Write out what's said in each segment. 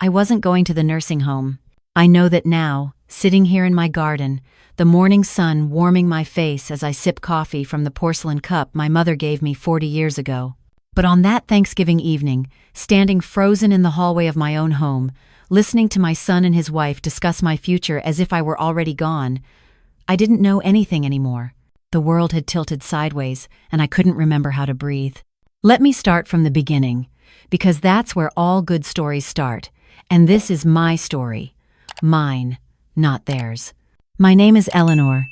I wasn't going to the nursing home. I know that now, sitting here in my garden, the morning sun warming my face as I sip coffee from the porcelain cup my mother gave me 40 years ago. But on that Thanksgiving evening, standing frozen in the hallway of my own home, listening to my son and his wife discuss my future as if I were already gone, I didn't know anything anymore. The world had tilted sideways, and I couldn't remember how to breathe. Let me start from the beginning, because that's where all good stories start, and this is my story. Mine, not theirs. My name is Eleanor.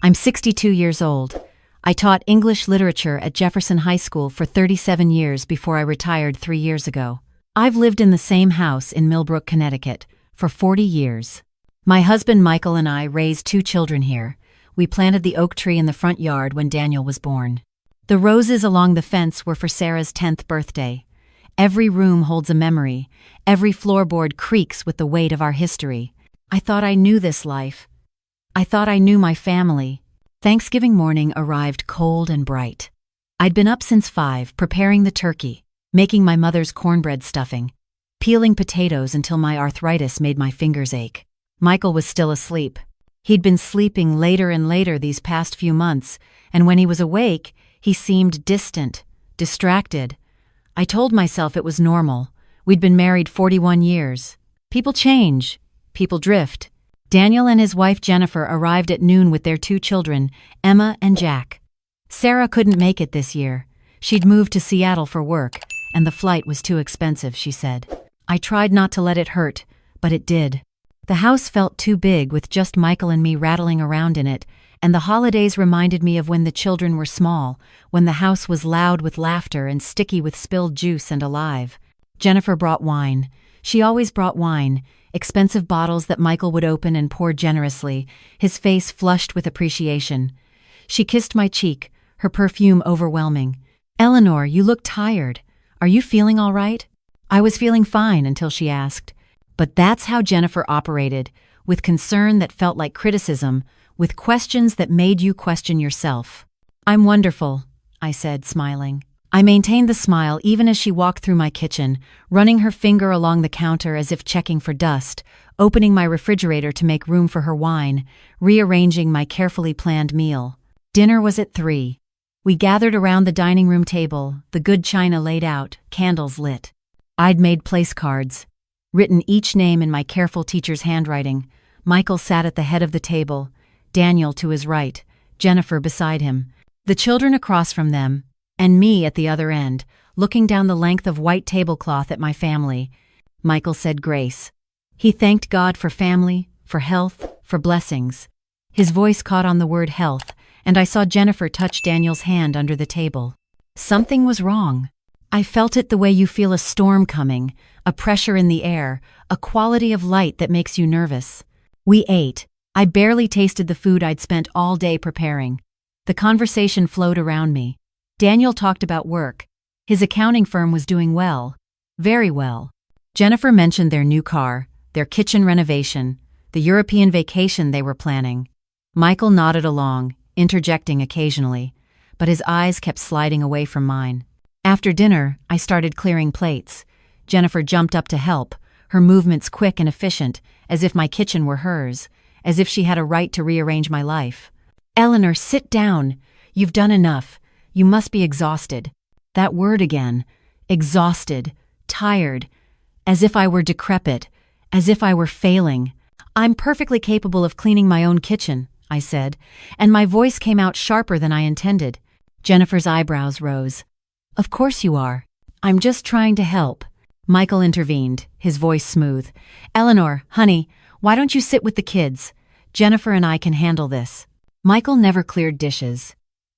I'm 62 years old. I taught English literature at Jefferson High School for 37 years before I retired 3 years ago. I've lived in the same house in Millbrook, Connecticut, for 40 years. My husband Michael and I raised 2 children here. We planted the oak tree in the front yard when Daniel was born. The roses along the fence were for Sarah's 10th birthday. Every room holds a memory. Every floorboard creaks with the weight of our history. I thought I knew this life. I thought I knew my family. Thanksgiving morning arrived cold and bright. I'd been up since 5, preparing the turkey, making my mother's cornbread stuffing, peeling potatoes until my arthritis made my fingers ache. Michael was still asleep. He'd been sleeping later and later these past few months, and when he was awake, he seemed distant, distracted. I told myself it was normal. We'd been married 41 years. People change. People drift. Daniel and his wife Jennifer arrived at noon with their 2 children, Emma and Jack. Sarah couldn't make it this year. She'd moved to Seattle for work, and the flight was too expensive, she said. I tried not to let it hurt, but it did. The house felt too big with just Michael and me rattling around in it, and the holidays reminded me of when the children were small, when the house was loud with laughter and sticky with spilled juice and alive. Jennifer brought wine. She always brought wine, expensive bottles that Michael would open and pour generously, his face flushed with appreciation. She kissed my cheek, her perfume overwhelming. "Eleanor, you look tired. Are you feeling all right?" I was feeling fine until she asked. But that's how Jennifer operated, with concern that felt like criticism, with questions that made you question yourself. "I'm wonderful," I said, smiling. I maintained the smile even as she walked through my kitchen, running her finger along the counter as if checking for dust, opening my refrigerator to make room for her wine, rearranging my carefully planned meal. Dinner was at 3. We gathered around the dining room table, the good china laid out, candles lit. I'd made place cards, written each name in my careful teacher's handwriting. Michael sat at the head of the table, Daniel to his right, Jennifer beside him, the children across from them, and me at the other end, looking down the length of white tablecloth at my family. Michael said grace. He thanked God for family, for health, for blessings. His voice caught on the word health, and I saw Jennifer touch Daniel's hand under the table. Something was wrong. I felt it the way you feel a storm coming, a pressure in the air, a quality of light that makes you nervous. We ate. I barely tasted the food I'd spent all day preparing. The conversation flowed around me. Daniel talked about work. His accounting firm was doing well. Very well. Jennifer mentioned their new car, their kitchen renovation, the European vacation they were planning. Michael nodded along, interjecting occasionally, but his eyes kept sliding away from mine. After dinner, I started clearing plates. Jennifer jumped up to help, her movements quick and efficient, as if my kitchen were hers, as if she had a right to rearrange my life. "Eleanor, sit down. You've done enough. You must be exhausted." That word again. Exhausted, tired, as if I were decrepit, as if I were failing. "I'm perfectly capable of cleaning my own kitchen," I said, and my voice came out sharper than I intended. Jennifer's eyebrows rose. "Of course you are. I'm just trying to help." Michael intervened, his voice smooth. "Eleanor, honey, why don't you sit with the kids? Jennifer and I can handle this." Michael never cleared dishes.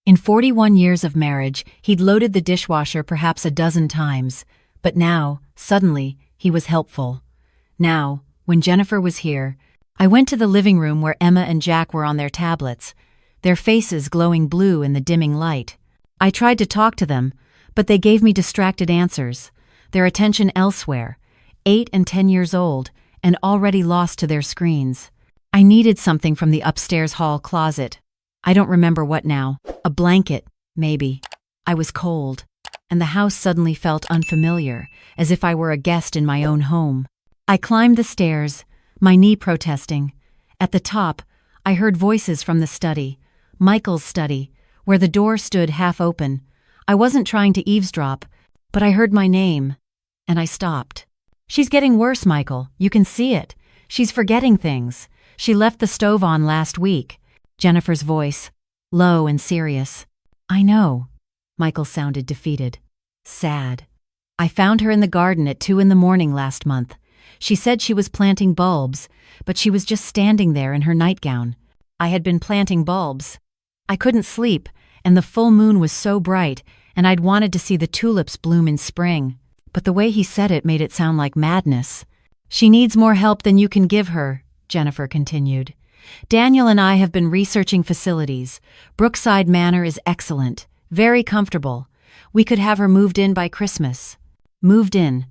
In 41 years of marriage, he'd loaded the dishwasher perhaps a dozen times, but now, suddenly, he was helpful. Now, when Jennifer was here, I went to the living room where Emma and Jack were on their tablets, their faces glowing blue in the dimming light. I tried to talk to them, but they gave me distracted answers, their attention elsewhere, 8 and 10 years old, and already lost to their screens. I needed something from the upstairs hall closet. I don't remember what now. A blanket, maybe. I was cold, and the house suddenly felt unfamiliar, as if I were a guest in my own home. I climbed the stairs, my knee protesting. At the top, I heard voices from the study, Michael's study, where the door stood half open. I wasn't trying to eavesdrop, but I heard my name, and I stopped. "She's getting worse, Michael. You can see it. She's forgetting things. She left the stove on last week." Jennifer's voice, low and serious. "I know." Michael sounded defeated. "Sad. I found her in the garden at 2 a.m. last month. She said she was planting bulbs, but she was just standing there in her nightgown. I had been planting bulbs. I couldn't sleep, and the full moon was so bright, and I'd wanted to see the tulips bloom in spring. But the way he said it made it sound like madness. She needs more help than you can give her," Jennifer continued. "Daniel and I have been researching facilities. Brookside Manor is excellent, very comfortable. We could have her moved in by Christmas." Moved in.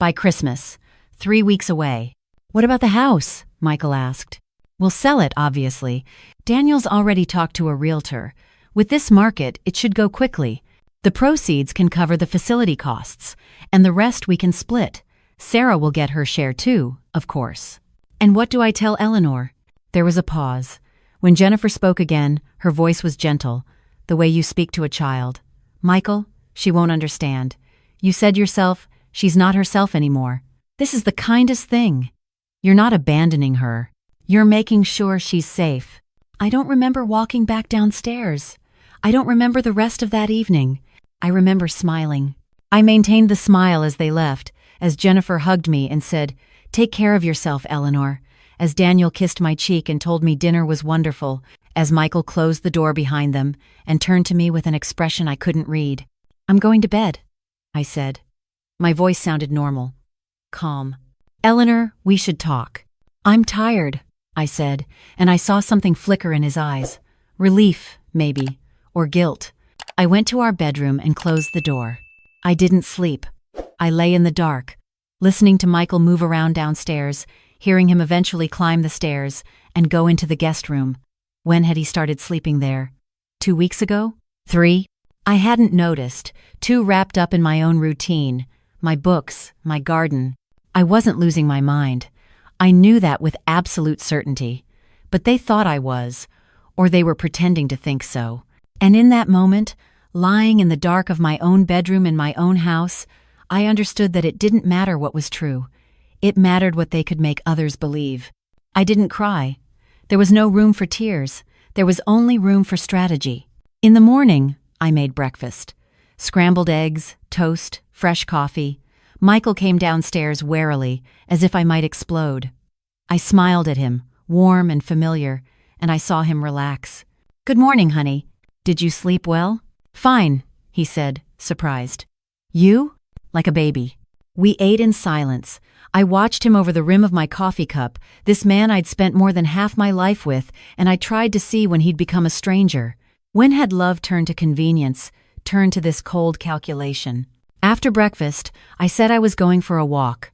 By Christmas. 3 weeks away. "What about the house?" Michael asked. "We'll sell it, obviously. Daniel's already talked to a realtor. With this market, it should go quickly. The proceeds can cover the facility costs, and the rest we can split. Sarah will get her share too, of course." "And what do I tell Eleanor?" There was a pause. When Jennifer spoke again, her voice was gentle, the way you speak to a child. "Michael, she won't understand. You said yourself, she's not herself anymore. This is the kindest thing. You're not abandoning her. You're making sure she's safe." I don't remember walking back downstairs. I don't remember the rest of that evening. I remember smiling. I maintained the smile as they left, as Jennifer hugged me and said, "Take care of yourself, Eleanor," as Daniel kissed my cheek and told me dinner was wonderful, as Michael closed the door behind them and turned to me with an expression I couldn't read. "I'm going to bed," I said. My voice sounded normal, calm. "Eleanor, we should talk." "I'm tired," I said, and I saw something flicker in his eyes. Relief, maybe, or guilt. I went to our bedroom and closed the door. I didn't sleep. I lay in the dark, listening to Michael move around downstairs, hearing him eventually climb the stairs and go into the guest room. When had he started sleeping there? 2 weeks ago? 3? I hadn't noticed, too wrapped up in my own routine, my books, my garden. I wasn't losing my mind. I knew that with absolute certainty. But they thought I was, or they were pretending to think so. And in that moment, lying in the dark of my own bedroom in my own house, I understood that it didn't matter what was true. It mattered what they could make others believe. I didn't cry. There was no room for tears. There was only room for strategy. In the morning, I made breakfast. Scrambled eggs, toast, fresh coffee. Michael came downstairs warily, as if I might explode. I smiled at him, warm and familiar, and I saw him relax. "Good morning, honey. Did you sleep well?" "Fine," he said, surprised. "You?" Like a baby. We ate in silence. I watched him over the rim of my coffee cup, this man I'd spent more than half my life with, and I tried to see when he'd become a stranger. When had love turned to convenience, turned to this cold calculation? After breakfast, I said I was going for a walk.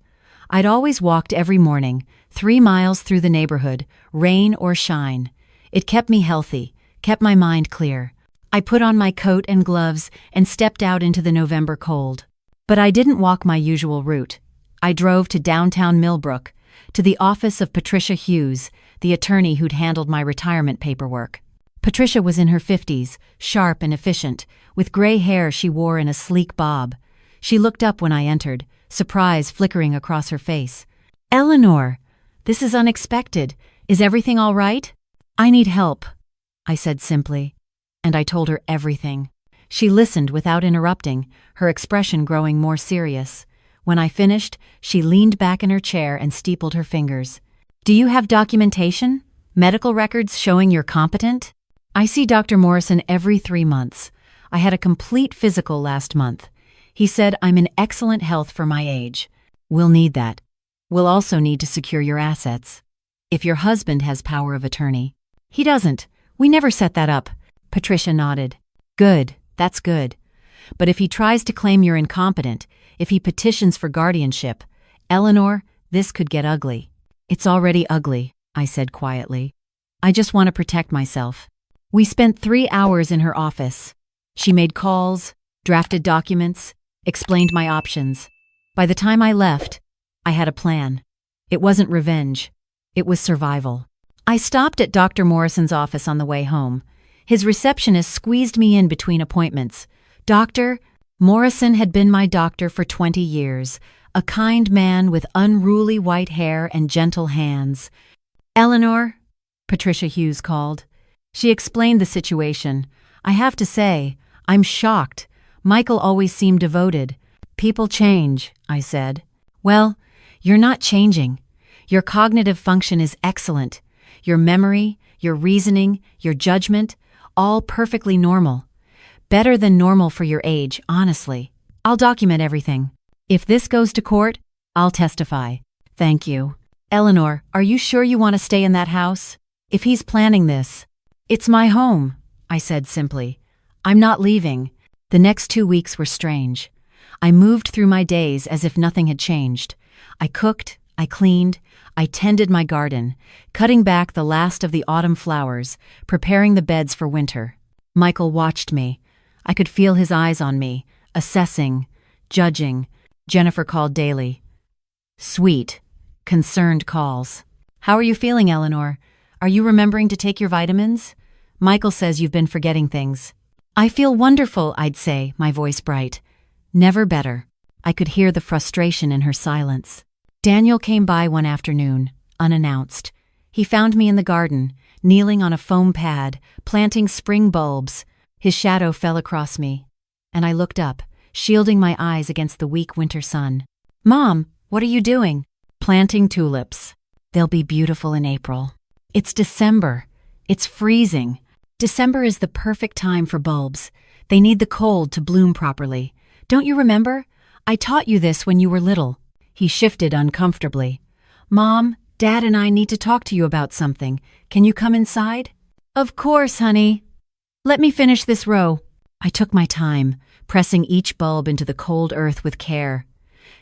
I'd always walked every morning, 3 miles through the neighborhood, rain or shine. It kept me healthy, kept my mind clear. I put on my coat and gloves and stepped out into the November cold. But I didn't walk my usual route. I drove to downtown Millbrook, to the office of Patricia Hughes, the attorney who'd handled my retirement paperwork. Patricia was in her 50s, sharp and efficient, with gray hair she wore in a sleek bob. She looked up when I entered, surprise flickering across her face. "Eleanor, this is unexpected. Is everything all right?" "I need help," I said simply, and I told her everything. She listened without interrupting, her expression growing more serious. When I finished, she leaned back in her chair and steepled her fingers. "Do you have documentation? Medical records showing you're competent?" "I see Dr. Morrison every 3 months. I had a complete physical last month. He said I'm in excellent health for my age. We'll need that. We'll also need to secure your assets. If your husband has power of attorney." "He doesn't. We never set that up." Patricia nodded. "Good. That's good. But if he tries to claim you're incompetent, if he petitions for guardianship, Eleanor, this could get ugly." "It's already ugly," I said quietly. "I just want to protect myself." We spent 3 hours in her office. She made calls, drafted documents, explained my options. By the time I left, I had a plan. It wasn't revenge. It was survival. I stopped at Dr. Morrison's office on the way home. His receptionist squeezed me in between appointments. Dr. Morrison had been my doctor for 20 years, a kind man with unruly white hair and gentle hands. "Eleanor," Patricia Hughes called. She explained the situation. "I have to say, I'm shocked. Michael always seemed devoted." "People change," I said. "Well, you're not changing. Your cognitive function is excellent. Your memory, your reasoning, your judgment, all perfectly normal. Better than normal for your age, honestly. I'll document everything. If this goes to court, I'll testify." "Thank you." "Eleanor, are you sure you want to stay in that house? If he's planning this." "It's my home," I said simply. "I'm not leaving." The next 2 weeks were strange. I moved through my days as if nothing had changed. I cooked, I cleaned, I tended my garden, cutting back the last of the autumn flowers, preparing the beds for winter. Michael watched me. I could feel his eyes on me, assessing, judging. Jennifer called daily. Sweet, concerned calls. "How are you feeling, Eleanor? Are you remembering to take your vitamins? Michael says you've been forgetting things." "I feel wonderful," I'd say, my voice bright. "Never better." I could hear the frustration in her silence. Daniel came by one afternoon, unannounced. He found me in the garden, kneeling on a foam pad, planting spring bulbs. His shadow fell across me, and I looked up, shielding my eyes against the weak winter sun. "Mom, what are you doing?" "Planting tulips. They'll be beautiful in April." "It's December. It's freezing." "December is the perfect time for bulbs. They need the cold to bloom properly. Don't you remember? I taught you this when you were little." He shifted uncomfortably. "Mom, Dad and I need to talk to you about something. Can you come inside?" "Of course, honey. Let me finish this row." I took my time, pressing each bulb into the cold earth with care.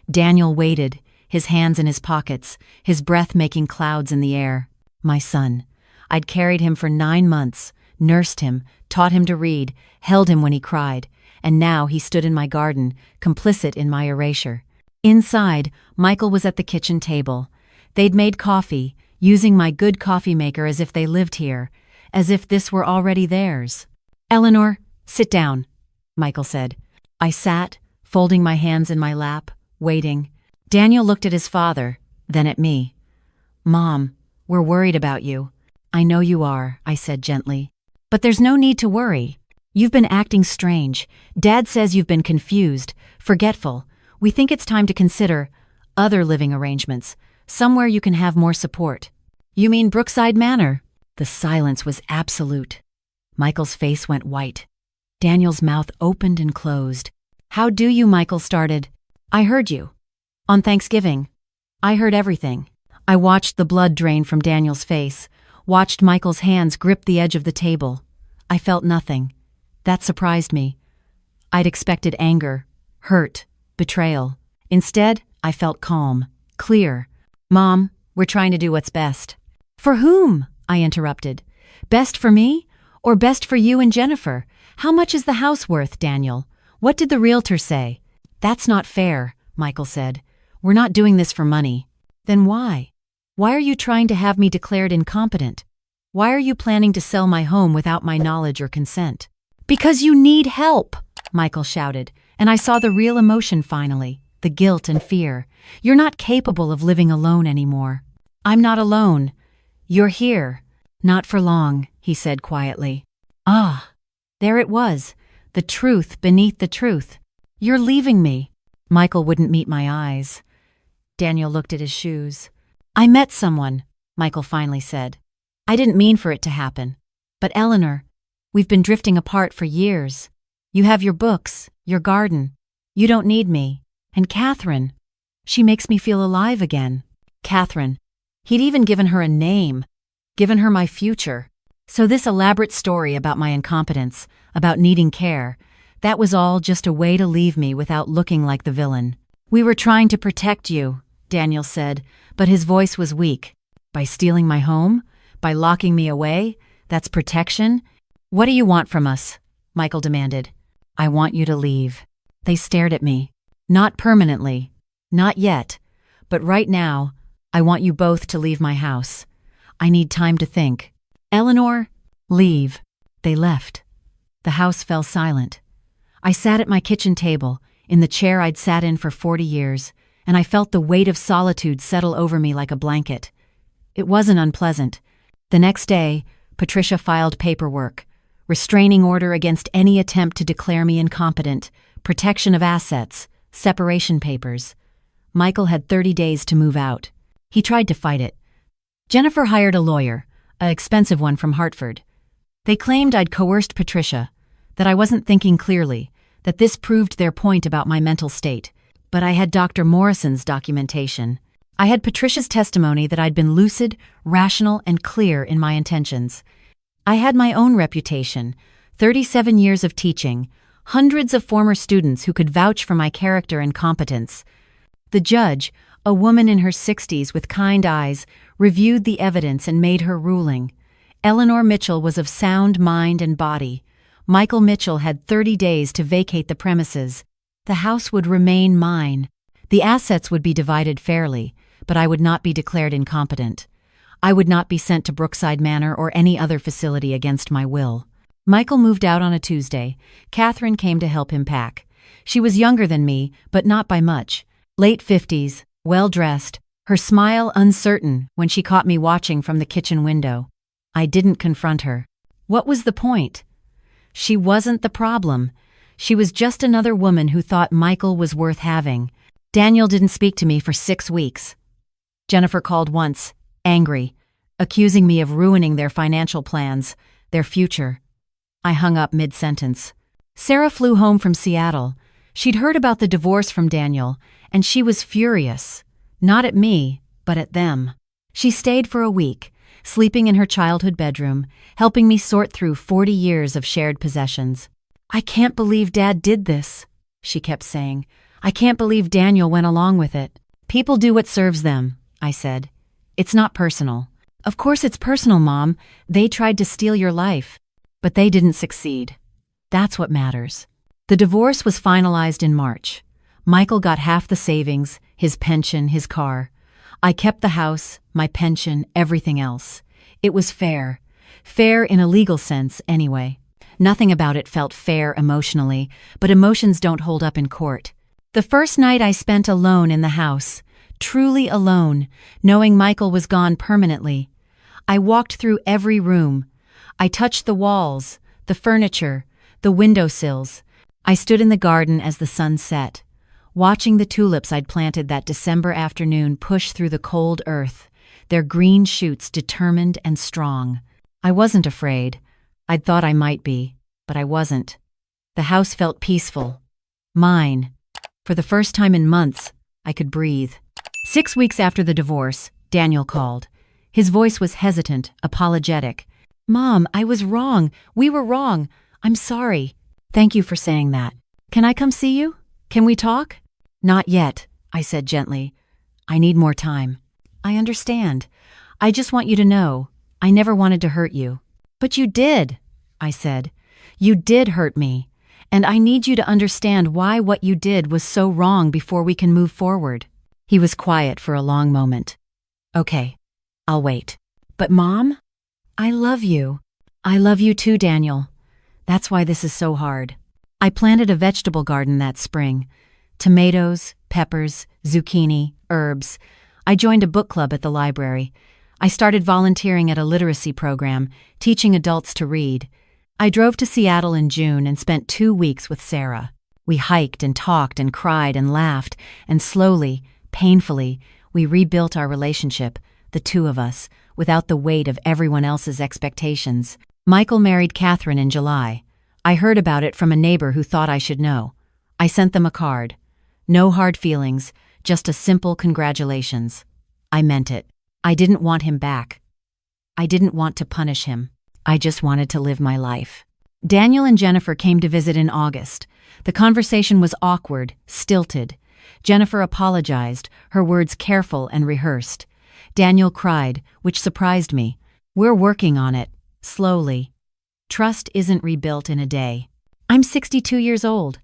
Daniel waited, his hands in his pockets, his breath making clouds in the air. My son. I'd carried him for 9 months, nursed him, taught him to read, held him when he cried, and now he stood in my garden, complicit in my erasure. Inside, Michael was at the kitchen table. They'd made coffee, using my good coffee maker as if they lived here, as if this were already theirs. "Eleanor, sit down," Michael said. I sat, folding my hands in my lap, waiting. Daniel looked at his father, then at me. "Mom, we're worried about you." "I know you are," I said gently. "But there's no need to worry. You've been acting strange. Dad says you've been confused, forgetful. We think it's time to consider other living arrangements, somewhere you can have more support." "You mean Brookside Manor?" The silence was absolute. Michael's face went white. Daniel's mouth opened and closed. "How do you?" Michael started. "I heard you. On Thanksgiving. I heard everything." I watched the blood drain from Daniel's face, watched Michael's hands grip the edge of the table. I felt nothing. That surprised me. I'd expected anger, hurt, betrayal. Instead, I felt calm, clear. "Mom, we're trying to do what's best." "For whom?" I interrupted. "Best for me? Or best for you and Jennifer? How much is the house worth, Daniel? What did the realtor say?" "That's not fair," Michael said. "We're not doing this for money." "Then why? Why are you trying to have me declared incompetent? Why are you planning to sell my home without my knowledge or consent?" "Because you need help," Michael shouted, and I saw the real emotion finally, the guilt and fear. "You're not capable of living alone anymore." "I'm not alone. You're here." "Not for long," he said quietly. Ah, there it was, the truth beneath the truth. "You're leaving me." Michael wouldn't meet my eyes. Daniel looked at his shoes. "I met someone," Michael finally said. "I didn't mean for it to happen. But Eleanor, we've been drifting apart for years. You have your books, your garden. You don't need me. And Catherine, she makes me feel alive again." Catherine. He'd even given her a name, given her my future. So this elaborate story about my incompetence, about needing care, that was all just a way to leave me without looking like the villain. "We were trying to protect you," Daniel said, but his voice was weak. "By stealing my home? By locking me away? That's protection? What do you want from us?" Michael demanded. "I want you to leave." They stared at me. "Not permanently. Not yet. But right now, I want you both to leave my house. I need time to think. Eleanor, leave. They left. The house fell silent. I sat at my kitchen table, in the chair I'd sat in for 40 years, and I felt the weight of solitude settle over me like a blanket. It wasn't unpleasant. The next day, Patricia filed paperwork. Restraining order against any attempt to declare me incompetent, protection of assets, separation papers. Michael had 30 days to move out. He tried to fight it. Jennifer hired a lawyer, an expensive one from Hartford. They claimed I'd coerced Patricia, that I wasn't thinking clearly, that this proved their point about my mental state. But I had Dr. Morrison's documentation. I had Patricia's testimony that I'd been lucid, rational, and clear in my intentions. I had my own reputation, 37 years of teaching, hundreds of former students who could vouch for my character and competence. The judge, a woman in her 60s with kind eyes, reviewed the evidence and made her ruling. Eleanor Mitchell was of sound mind and body. Michael Mitchell had 30 days to vacate the premises. The house would remain mine. The assets would be divided fairly, but I would not be declared incompetent. I would not be sent to Brookside Manor or any other facility against my will. Michael moved out on a Tuesday. Catherine came to help him pack. She was younger than me, but not by much. Late 50s, well-dressed, her smile uncertain when she caught me watching from the kitchen window. I didn't confront her. What was the point? She wasn't the problem. She was just another woman who thought Michael was worth having. Daniel didn't speak to me for 6 weeks. Jennifer called once, angry, accusing me of ruining their financial plans, their future. I hung up mid-sentence. Sarah flew home from Seattle. She'd heard about the divorce from Daniel, and she was furious. Not at me, but at them. She stayed for a week, sleeping in her childhood bedroom, helping me sort through 40 years of shared possessions. "I can't believe Dad did this," she kept saying. "I can't believe Daniel went along with it." "People do what serves them," I said. "It's not personal." "Of course it's personal, Mom. They tried to steal your life. But they didn't succeed. That's what matters." The divorce was finalized in March. Michael got half the savings, his pension, his car. I kept the house, my pension, everything else. It was fair. Fair in a legal sense, anyway. Nothing about it felt fair emotionally, but emotions don't hold up in court. The first night I spent alone in the house, truly alone, knowing Michael was gone permanently. I walked through every room. I touched the walls, the furniture, the windowsills. I stood in the garden as the sun set, watching the tulips I'd planted that December afternoon push through the cold earth, their green shoots determined and strong. I wasn't afraid. I'd thought I might be, but I wasn't. The house felt peaceful. Mine. For the first time in months, I could breathe. 6 weeks after the divorce, Daniel called. His voice was hesitant, apologetic. "Mom, I was wrong. We were wrong. I'm sorry." "Thank you for saying that. Can I come see you? Can we talk?" "Not yet," I said gently. "I need more time." "I understand. I just want you to know, I never wanted to hurt you." "But you did," I said. "You did hurt me, and I need you to understand why what you did was so wrong before we can move forward." He was quiet for a long moment. "Okay, I'll wait." "But Mom, I love you." "I love you too, Daniel. That's why this is so hard." I planted a vegetable garden that spring. Tomatoes, peppers, zucchini, herbs. I joined a book club at the library. I started volunteering at a literacy program, teaching adults to read. I drove to Seattle in June and spent 2 weeks with Sarah. We hiked and talked and cried and laughed, and slowly, painfully, we rebuilt our relationship, the two of us, without the weight of everyone else's expectations. Michael married Catherine in July. I heard about it from a neighbor who thought I should know. I sent them a card. No hard feelings, just a simple congratulations. I meant it. I didn't want him back. I didn't want to punish him. I just wanted to live my life. Daniel and Jennifer came to visit in August. The conversation was awkward, stilted. Jennifer apologized, her words careful and rehearsed. Daniel cried, which surprised me. "We're working on it. Slowly. Trust isn't rebuilt in a day." I'm 62 years old.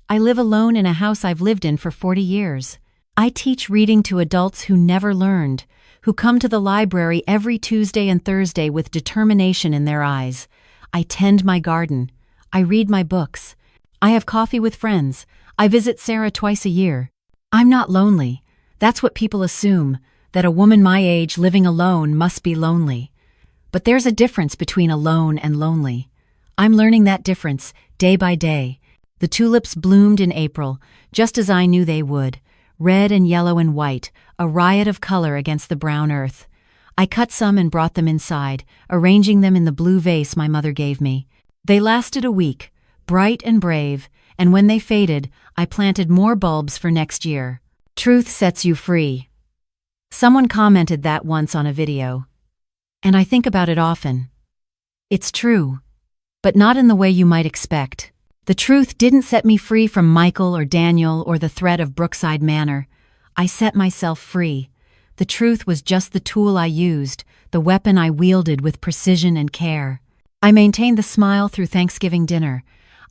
I live alone in a house I've lived in for 40 years. I teach reading to adults who never learned, who come to the library every Tuesday and Thursday with determination in their eyes. I tend my garden. I read my books. I have coffee with friends. I visit Sarah twice a year. I'm not lonely. That's what people assume, that a woman my age living alone must be lonely. But there's a difference between alone and lonely. I'm learning that difference day by day. The tulips bloomed in April, just as I knew they would. Red and yellow and white, a riot of color against the brown earth. I cut some and brought them inside, arranging them in the blue vase my mother gave me. They lasted a week, bright and brave, and when they faded, I planted more bulbs for next year. Truth sets you free. Someone commented that once on a video. And I think about it often. It's true, but not in the way you might expect. The truth didn't set me free from Michael or Daniel or the threat of Brookside Manor. I set myself free. The truth was just the tool I used, the weapon I wielded with precision and care. I maintained the smile through Thanksgiving dinner.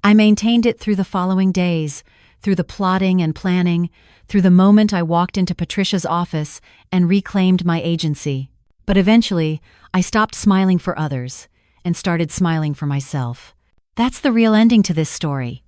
I maintained it through the following days, through the plotting and planning, through the moment I walked into Patricia's office and reclaimed my agency. But eventually, I stopped smiling for others and started smiling for myself. That's the real ending to this story.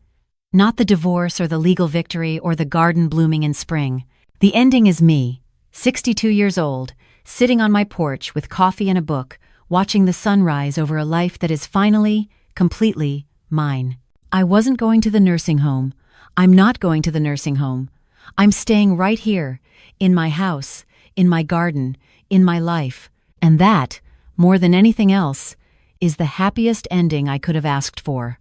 Not the divorce or the legal victory or the garden blooming in spring. The ending is me, 62 years old, sitting on my porch with coffee and a book, watching the sun rise over a life that is finally, completely mine. I wasn't going to the nursing home. I'm not going to the nursing home. I'm staying right here, in my house, in my garden, in my life. And that, more than anything else, is the happiest ending I could have asked for.